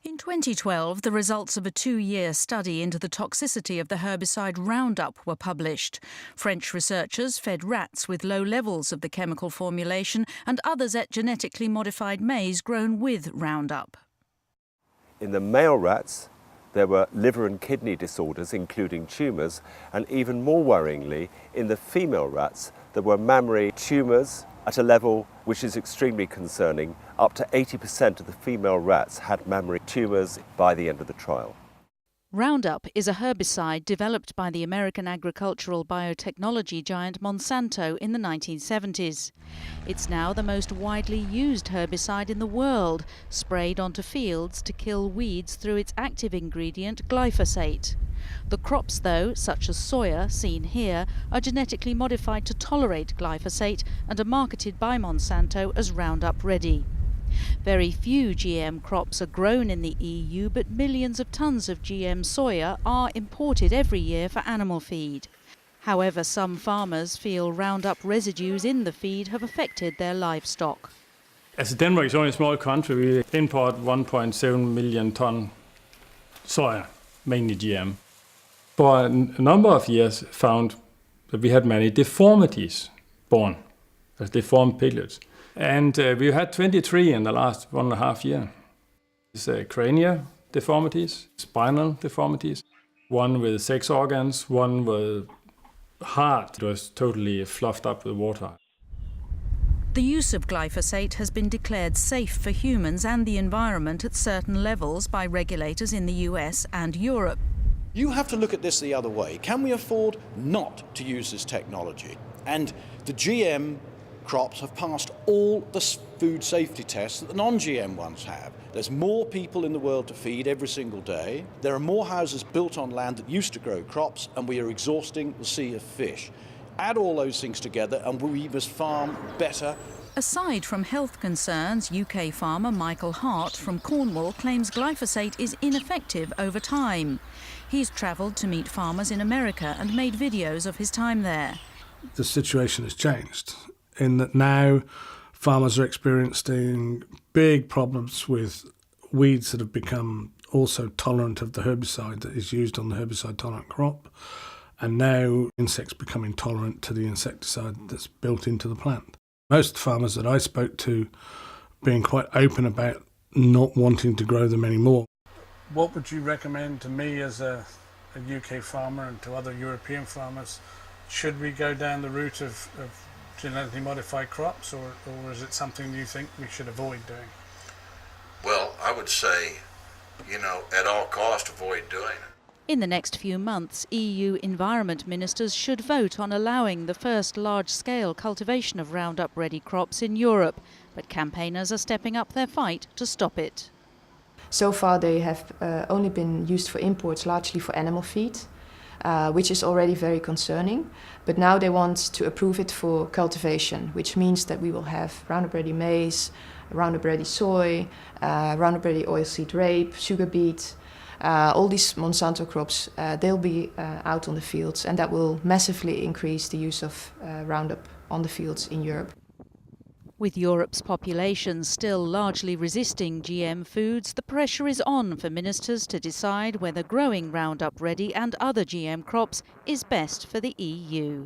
In 2012, the results of a 2-year study into the toxicity of the herbicide Roundup were published. French researchers fed rats with low levels of the chemical formulation and others ate genetically modified maize grown with Roundup. In the male rats, there were liver and kidney disorders, including tumours, and even more worryingly, in the female rats, there were mammary tumours at a level which is extremely concerning. Up to 80% of the female rats had mammary tumours by the end of the trial. Roundup is a herbicide developed by the American agricultural biotechnology giant Monsanto in the 1970s. It's now the most widely used herbicide in the world, sprayed onto fields to kill weeds through its active ingredient glyphosate. The crops, though, such as soya, seen here, are genetically modified to tolerate glyphosate and are marketed by Monsanto as Roundup Ready. Very few GM crops are grown in the EU, but millions of tons of GM soya are imported every year for animal feed. However, some farmers feel Roundup residues in the feed have affected their livestock. As Denmark is only a small country, we import 1.7 million ton soya, mainly GM. For a number of years, found that we had many deformities born as deformed piglets. And we had 23 in the last 1.5 years. It's cranial deformities, spinal deformities, one with 6 organs, one with heart that was totally fluffed up with water. The use of glyphosate has been declared safe for humans and the environment at certain levels by regulators in the US and Europe. You have to look at this the other way. Can we afford not to use this technology? And the GM crops have passed all the food safety tests that the non-GM ones have. There's more people in the world to feed every single day. There are more houses built on land that used to grow crops, and we are exhausting the sea of fish. Add all those things together and we must farm better. Aside from health concerns, UK farmer Michael Hart from Cornwall claims glyphosate is ineffective over time. He's travelled to meet farmers in America and made videos of his time there. The situation has changed in that now farmers are experiencing big problems with weeds that have become also tolerant of the herbicide that is used on the herbicide-tolerant crop, and now insects becoming tolerant to the insecticide that's built into the plant. Most farmers that I spoke to being quite open about not wanting to grow them anymore. What would you recommend to me as a UK farmer and to other European farmers? Should we go down the route of genetically modified crops, or is it something you think we should avoid doing? Well, I would say, at all cost, avoid doing it. In the next few months, EU environment ministers should vote on allowing the first large-scale cultivation of Roundup-ready crops in Europe, but campaigners are stepping up their fight to stop it. So far they have only been used for imports, largely for animal feed, which is already very concerning. But now they want to approve it for cultivation, which means that we will have Roundup-ready maize, Roundup-ready soy, Roundup-ready oilseed rape, sugar beet. All these Monsanto crops, they'll be out on the fields, and that will massively increase the use of Roundup on the fields in Europe. With Europe's population still largely resisting GM foods, the pressure is on for ministers to decide whether growing Roundup Ready and other GM crops is best for the EU.